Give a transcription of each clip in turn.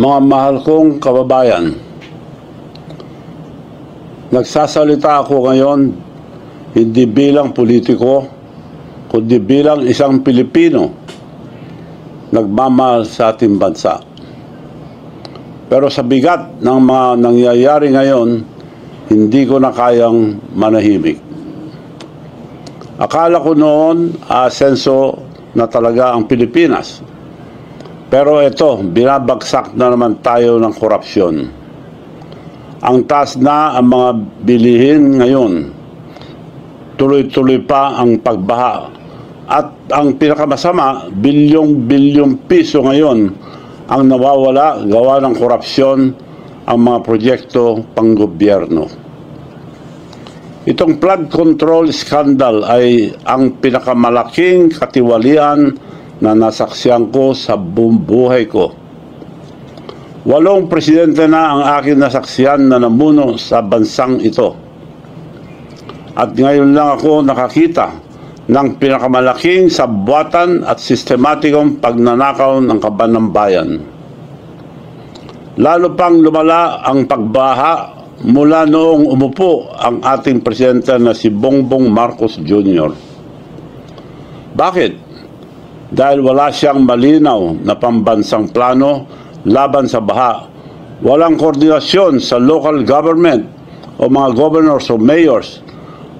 Mga mahal kong kababayan, nagsasalita ako ngayon hindi bilang politiko, kundi bilang isang Pilipino nagmamahal sa ating bansa. Pero sa bigat ng mga nangyayari ngayon, hindi ko na kayang manahimik. Akala ko noon aasenso na talaga ang Pilipinas. Pero ito, binabagsak na naman tayo ng korupsyon. Ang taas na ang mga bilihin ngayon. Tuloy-tuloy pa ang pagbaha. At ang pinakamasama, bilyong-bilyong piso ngayon ang nawawala gawa ng korupsyon ang mga proyekto panggobyerno. Itong flood control scandal ay ang pinakamalaking katiwalian na nasaksihan ko sa buong buhay ko. 8 presidente na ang aking nasaksihan na namuno sa bansang ito. At ngayon lang ako nakakita ng pinakamalaking sabwatan at sistematikong pagnanakaw ng kaban ng bayan. Lalo pang lumala ang pagbaha mula noong umupo ang ating presidente na si Bongbong Marcos Jr. Bakit? Dahil wala siyang malinaw na pambansang plano laban sa baha. Walang koordinasyon sa local government o mga governors o mayors.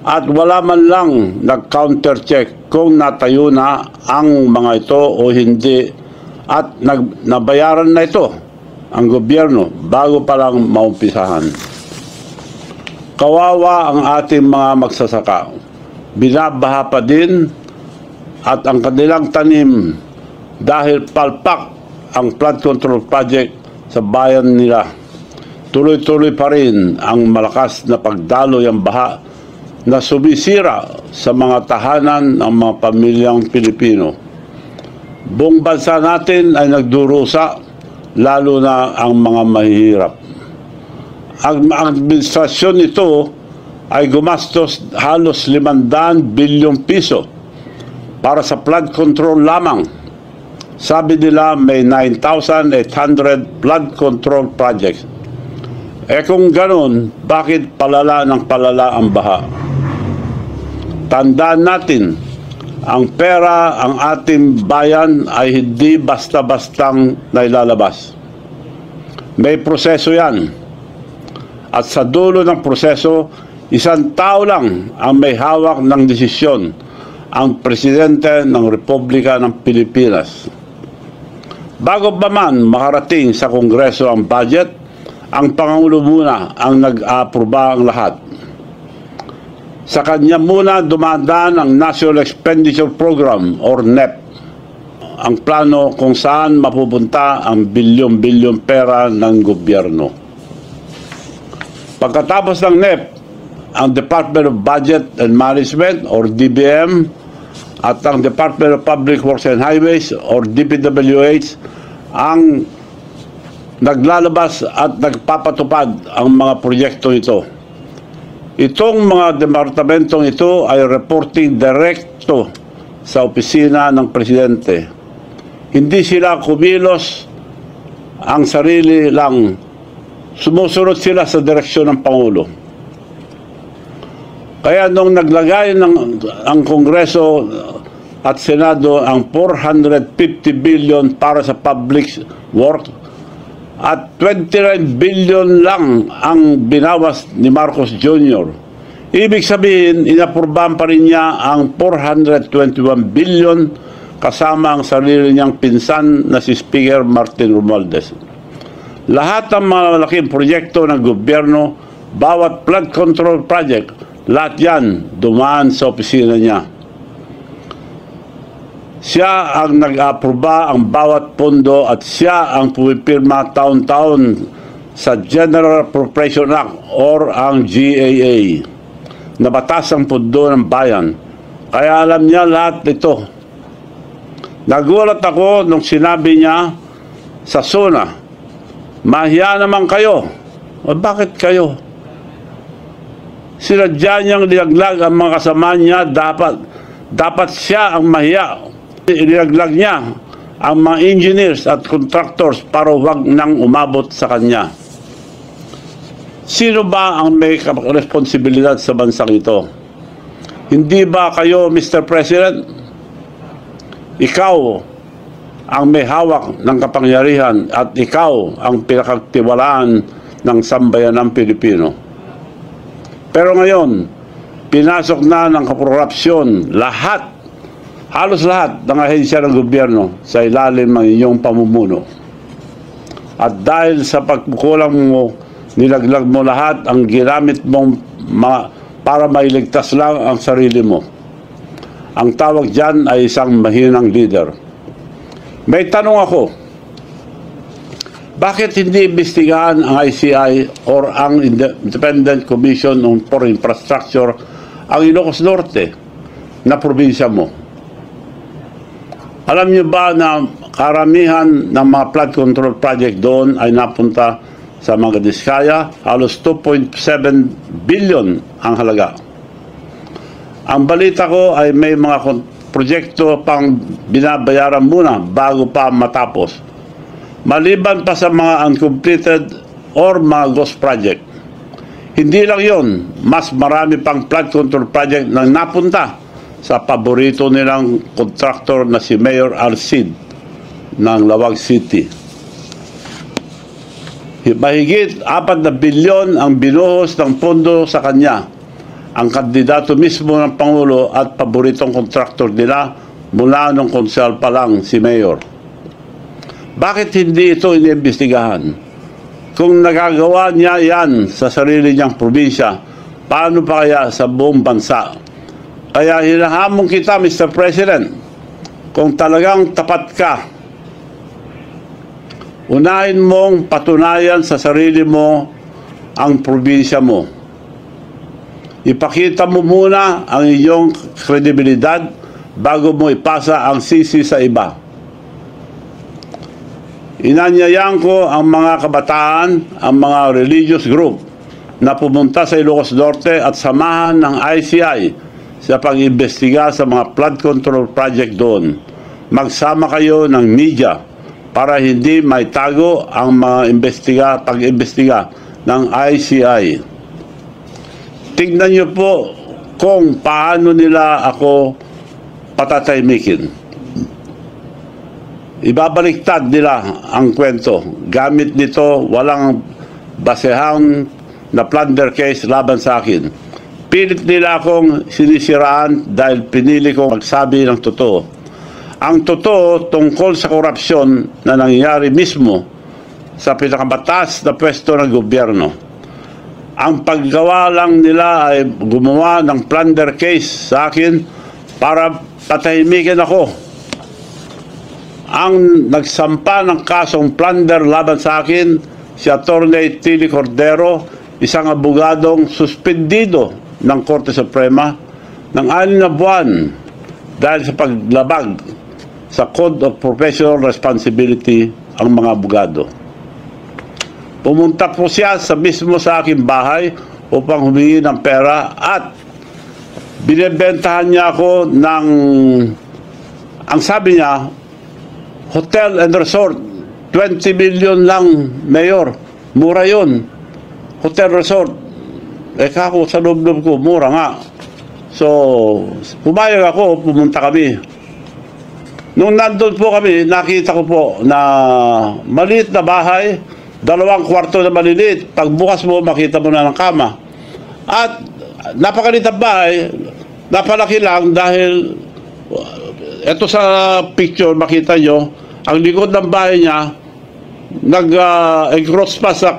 At wala man lang nag-counter-check kung natayo na ang mga ito o hindi. At nabayaran na ito ang gobyerno bago pa lang maumpisahan. Kawawa ang ating mga magsasaka. Binabaha pa din at ang kanilang tanim dahil palpak ang flood control project sa bayan nila. Tuloy-tuloy pa rin ang malakas na pagdaloy ang baha na sumisira sa mga tahanan ng mga pamilyang Pilipino. Buong bansa natin ay nagdurusa, lalo na ang mga mahihirap. Ang administrasyon nito ay gumastos halos 500 bilyong piso para sa flood control lamang. Sabi nila may 9,800 flood control projects. Kung ganun, bakit palala ng palala ang baha? Tandaan natin, ang pera ang ating bayan ay hindi basta-bastang nailalabas. May proseso yan. At sa dulo ng proseso, isang tao lang ang may hawak ng desisyon, ang Presidente ng Republika ng Pilipinas. Bago pa man makarating sa Kongreso ang budget, ang Pangulo muna ang nag-aproba ang lahat. Sa kanya muna dumadaan ang National Expenditure Program or NEP, ang plano kung saan mapupunta ang bilyon-bilyon pera ng gobyerno. Pagkatapos ng NEP, ang Department of Budget and Management or DBM at ang Department of Public Works and Highways or DPWH ang naglalabas at nagpapatupad ang mga proyekto ito. Itong mga departamentong ito ay reporting direkto sa opisina ng Presidente. Hindi sila kumilos ang sarili lang. Sumusunod sila sa direksyon ng Pangulo. Kaya nung naglagay ang Kongreso at Senado ang 450 billion para sa public work at 29 billion lang ang binawas ni Marcos Jr. Ibig sabihin, inapurbahan pa rin niya ang 421 billion kasama ang sarili niyang pinsan na si Speaker Martin Romualdez. Lahat ng mga malaking proyekto ng gobyerno, bawat flood control project, lahat yan dumaan sa opisina niya. Siya ang nag-aproba ang bawat pondo at siya ang pumipirma taon-taon sa General Appropriation Act or ang GAA na batas ang pondo ng bayan. Kaya alam niya lahat ito. Nagulat ako nung sinabi niya sa SONA, mahiya naman kayo. O bakit kayo? Sinadya niyang linaglag ang mga kasama niya, dapat siya ang mahiya. Inilaglag niya ang mga engineers at contractors para huwag nang umabot sa kanya. Sino ba ang may responsibilidad sa bansang ito? Hindi ba kayo, Mr. President? Ikaw ang may hawak ng kapangyarihan at ikaw ang pinakatiwalaan ng sambayanang Pilipino. Pero ngayon, pinasok na ng korupsyon halos lahat ng ahensya ng gobyerno sa ilalim ng inyong pamumuno. At dahil sa pagkukulang mo, nilaglag mo lahat ang ginamit mong para mailigtas lang ang sarili mo. Ang tawag dyan ay isang mahinang leader. May tanong ako, bakit hindi imbestigahan ang ICI or ang Independent Commission for Infrastructure ang Ilocos Norte na probinsya mo? Alam niyo ba na karamihan ng mga flood control project doon ay napunta sa mga Diskaya? Halos 2.7 billion ang halaga. Ang balita ko ay may mga proyekto pang binabayaran muna bago pa matapos. Maliban pa sa mga uncompleted or mga ghost project. Hindi lang yon, mas marami pang flood control project na napunta sa paborito nilang contractor na si Mayor Alcid ng Lawag City. Mahigit 4 na bilyon ang binuhos ng pondo sa kanya. Ang kandidato mismo ng Pangulo at paboritong contractor nila mula nung konsel pa lang si Mayor. Bakit hindi ito iniimbestigahan? Kung nagagawa niya yan sa sarili niyang probinsya, paano pa kaya sa buong bansa? Kaya hinahamon kita, Mr. President, kung talagang tapat ka, unahin mong patunayan sa sarili mo ang probinsya mo. Ipakita mo muna ang iyong kredibilidad bago mo ipasa ang sisi sa iba. Inanyayan ko ang mga kabataan, ang mga religious group na pumunta sa Ilocos Norte at samahan ng ICI sa pag-imbestiga sa mga flood control project doon. Magsama kayo ng media para hindi maitago ang mga pag-imbestiga ng ICI. Tingnan niyo po kung paano nila ako patataymikin. Ibabaliktad nila ang kwento. Gamit nito walang basehang na plunder case laban sa akin. Pilit nila akong sinisiraan dahil pinili kong magsabi ng totoo. Ang totoo tungkol sa korupsyon na nangyayari mismo sa pinakamatas na pwesto ng gobyerno. Ang paggawa lang nila ay gumawa ng plunder case sa akin para patahimikin ako. Ang nagsampa ng kasong plunder laban sa akin, si Atty. Tilly Cordero, isang abogadong suspendido ng Korte Suprema ng 6 na buwan dahil sa paglabag sa Code of Professional Responsibility ang mga abogado. Pumunta po siya mismo sa aking bahay upang humingi ng pera at binibentahan niya ako ng, ang sabi niya, hotel and resort, 20 million lang, Mayor. Mura yun. Hotel resort. Kako sa loob-loob ko, mura nga. So, pumayag ako, pumunta kami. Nung nandun po kami, nakita ko po na maliit na bahay, 2 kwarto na maliliit. Pagbukas mo, makita mo na ng kama. At napakaliit na bahay, napalaki lang dahil ito sa picture, makita nyo, ang likod ng bahay niya, nag-encroach pa sa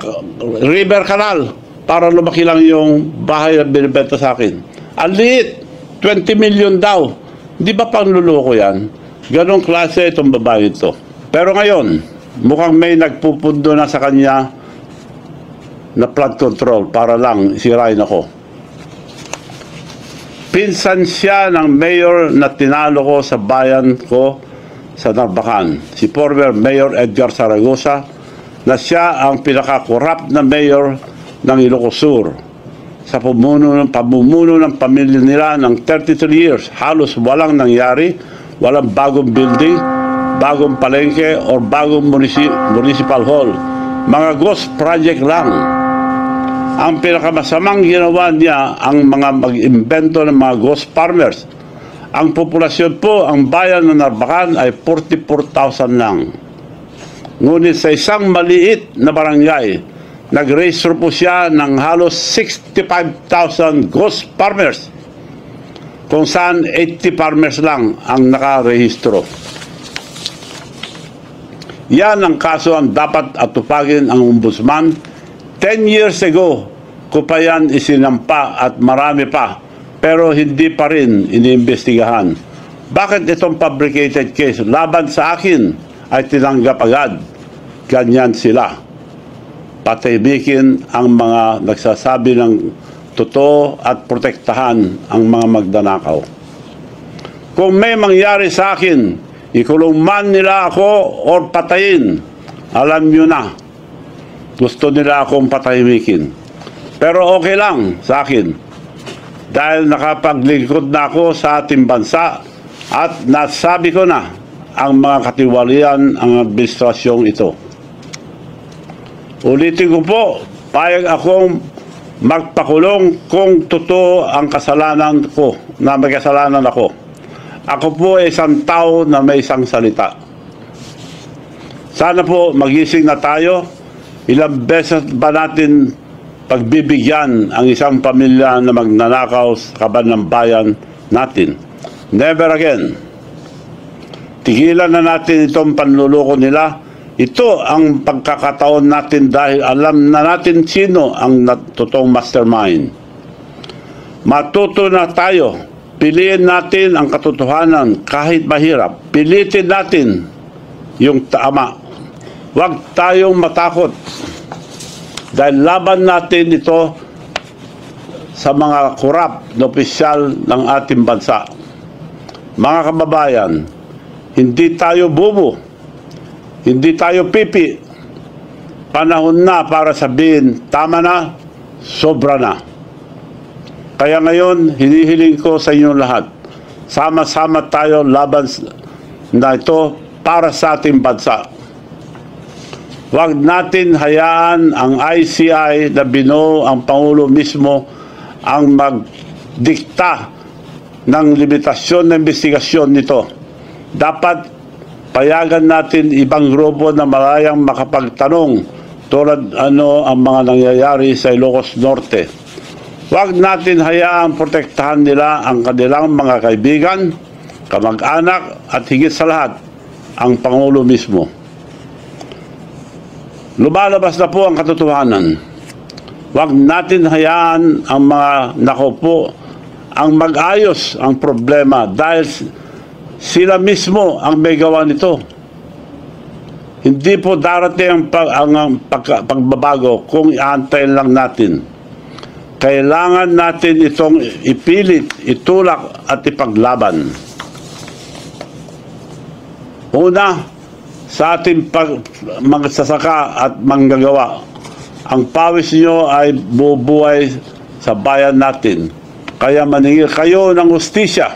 river canal para lumaki lang yung bahay na binibenta sa akin. Ang liit, 20 million daw. Di ba pangluloko yan? Ganong klase itong babae ito. Pero ngayon, mukhang may nagpupundo na sa kanya na flood control para lang sirain ako. Pinsan siya ng mayor na tinalo ko sa bayan ko sa Narbacan, si former Mayor Edgar Zaragoza, na siya ang pinaka-corrupt na mayor ng Ilocos Sur. Sa pamumuno ng pamilya nila ng 33 years, halos walang nangyari, walang bagong building, bagong palengke or bagong municipal hall. Mga ghost project lang. Ang pinakamasamang ginawa niya ang mga mag-imbento ng mga ghost farmers. Ang populasyon po, ang bayan ng Narvacan ay 44,000 lang. Ngunit sa isang maliit na barangay, nag-register po siya ng halos 65,000 ghost farmers, kung saan 80 farmers lang ang nakarehistro. Yan ang kaso ang dapat atupagin ang ombudsman. 10 years ago, ko pa yan isinampa at marami pa, pero hindi pa rin iniimbestigahan. Bakit itong fabricated case laban sa akin ay tinanggap agad? Ganyan sila. Patahimikin ang mga nagsasabi ng totoo at protektahan ang mga magdanakaw. Kung may mangyari sa akin, ikulong man nila ako or patayin, alam nyo na, gusto nila akong patahimikin. Pero okay lang sa akin, dahil nakapaglingkod na ako sa ating bansa at nasabi ko na ang mga katiwalian ang administrasyong ito. Ulitin ko po, payag akong magpakulong kung totoo ang kasalanan ko, na may kasalanan ako. Ako po ay isang tao na may isang salita. Sana po magising na tayo. Ilang beses ba natin pagbibigyan ang isang pamilya na magnanakaw sa kaban ng bayan natin? Never again. Tigilan na natin itong panluloko nila. Ito ang pagkakataon natin dahil alam na natin sino ang totoong mastermind. Matuto na tayo. Piliin natin ang katotohanan kahit mahirap. Pilitin natin yung tama. Huwag tayong matakot. Dahil laban natin ito sa mga korap na opisyal ng ating bansa. Mga kababayan, hindi tayo bubo. Hindi tayo pipi. Panahon na para sabihin, tama na, sobra na. Kaya ngayon, hinihiling ko sa inyo lahat, sama-sama tayo laban na ito para sa ating bansa. Huwag natin hayaan ang ICI na binuo ang Pangulo mismo ang magdikta ng limitasyon ng investigasyon nito. Dapat payagan natin ibang grupo na malayang makapagtanong tulad ano ang mga nangyayari sa Ilocos Norte. Huwag natin hayaang protektahan nila ang kanilang mga kaibigan, kamag-anak at higit sa lahat, ang Pangulo mismo. Lumalabas na po ang katotohanan. Huwag natin hayaan ang mga nakaupo ang mag-ayos ang problema dahil sila mismo ang may gawa nito. Hindi po darating ang pagbabago kung iantayin lang natin. Kailangan natin itong ipilit, itulak at ipaglaban. Una, sa ating magsasaka at manggagawa, ang pawis nyo ay bubuhay sa bayan natin. Kaya maningil kayo ng hustisya.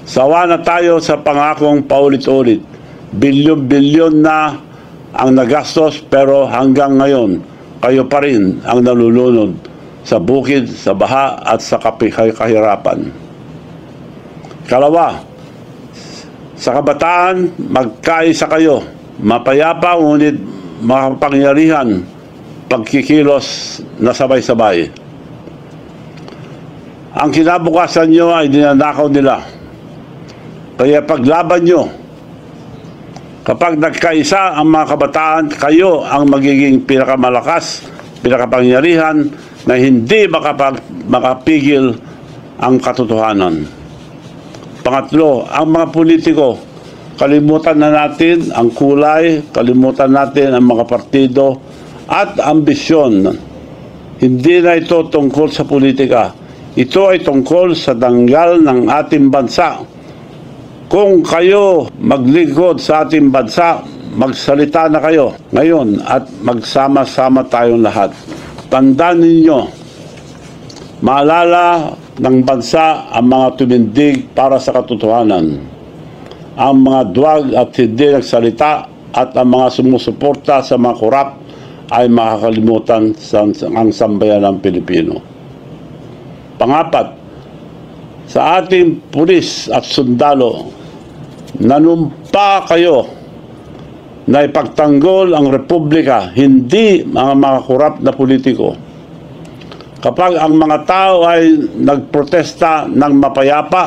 Sawa na tayo sa pangakong paulit-ulit. Bilyon-bilyon na ang nagastos pero hanggang ngayon, kayo pa rin ang nalulunod sa bukid, sa baha at sa kahirapan. Kalawa, sa kabataan, magkaisa kayo. Mapayapa ngunit makapangyarihan pagkikilos na sabay-sabay. Ang kinabukasan nyo ay dinanakaw nila. Kaya paglaban nyo. Kapag nagkaisa ang mga kabataan, kayo ang magiging pinakamalakas, pinakapangyarihan na hindi makapigil ang katotohanan. Pangatlo, ang mga politiko, kalimutan na natin ang kulay, kalimutan natin ang mga partido at ambisyon. Hindi na ito tungkol sa politika. Ito ay tungkol sa danggal ng ating bansa. Kung kayo maglingkod sa ating bansa, magsalita na kayo ngayon at magsama-sama tayong lahat. Tandaan ninyo, maalala ng bansa ang mga tumindig para sa katotohanan. ang mga duwag at hindi nagsalita at ang mga sumusuporta sa mga korap ay makakalimutan ang sambayanang Pilipino. Pangapat, sa ating pulis at sundalo, nanumpa kayo na ipagtanggol ang Republika, hindi mga korap na politiko. Kapag ang mga tao ay nagprotesta ng mapayapa,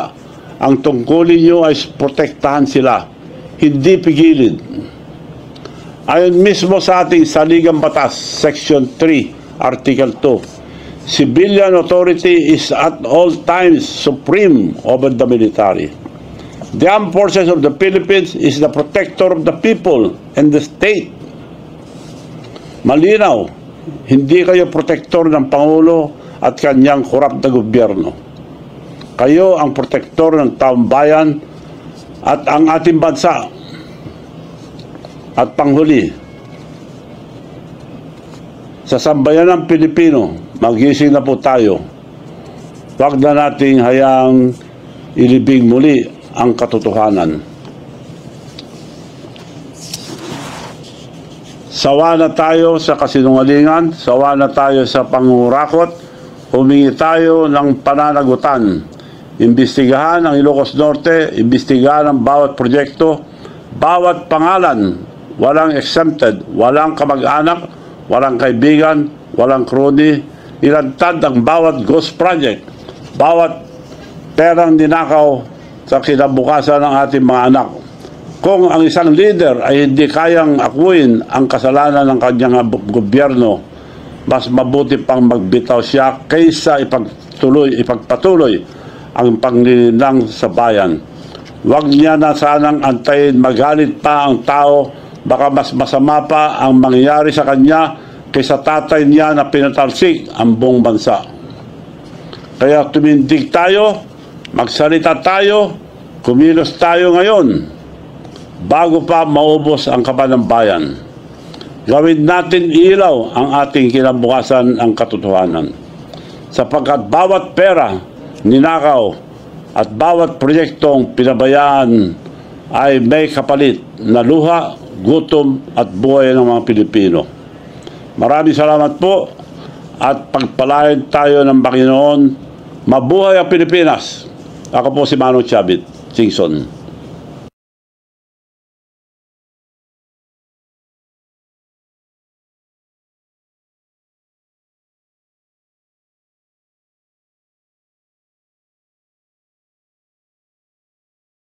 ang tungkulin nyo ay protektahan sila, hindi pigilin. Ayon mismo sa ating saligang batas, Section 3, Article 2, civilian authority is at all times supreme over the military. The Armed Forces of the Philippines is the protector of the people and the state. Malinaw, hindi kayo protektor ng Pangulo at kanyang korap na gobyerno. Kayo ang protektor ng taong bayan at ang ating bansa. At panghuli, sa sambayanang Pilipino, magising na po tayo. Huwag na nating hayaang ilibing muli ang katotohanan. Sawa na tayo sa kasinungalingan, sawa na tayo sa pangurakot, humingi tayo ng pananagutan. Imbestigahan ang Ilocos Norte, imbestigahan ang bawat proyekto, bawat pangalan, walang exempted, walang kamag-anak, walang kaibigan, walang kroni, ilantad ang bawat ghost project, bawat perang ninakaw sa kinabukasan ng ating mga anak. Kung ang isang leader ay hindi kayang akuin ang kasalanan ng kanyang gobyerno, mas mabuti pang magbitaw siya kaysa ipagpatuloy ang panglilinlang sa bayan. Huwag niya na sanang antayin magalit pa ang tao, baka mas masama pa ang mangyayari sa kanya kaysa tatay niya na pinatalsik ang buong bansa. Kaya tumindig tayo, magsalita tayo, kumilos tayo ngayon bago pa maubos ang kaba ng bayan. Gawin natin ilaw ang ating kinabukasan ang katotohanan. Sapagkat bawat pera, ninakaw, at bawat proyektong pinabayaan ay may kapalit na luha, gutom at buhay ng mga Pilipino. Maraming salamat po at pagpalain tayo ng Panginoon. Mabuhay ang Pilipinas! Ako po si Mano Chavit, Singson.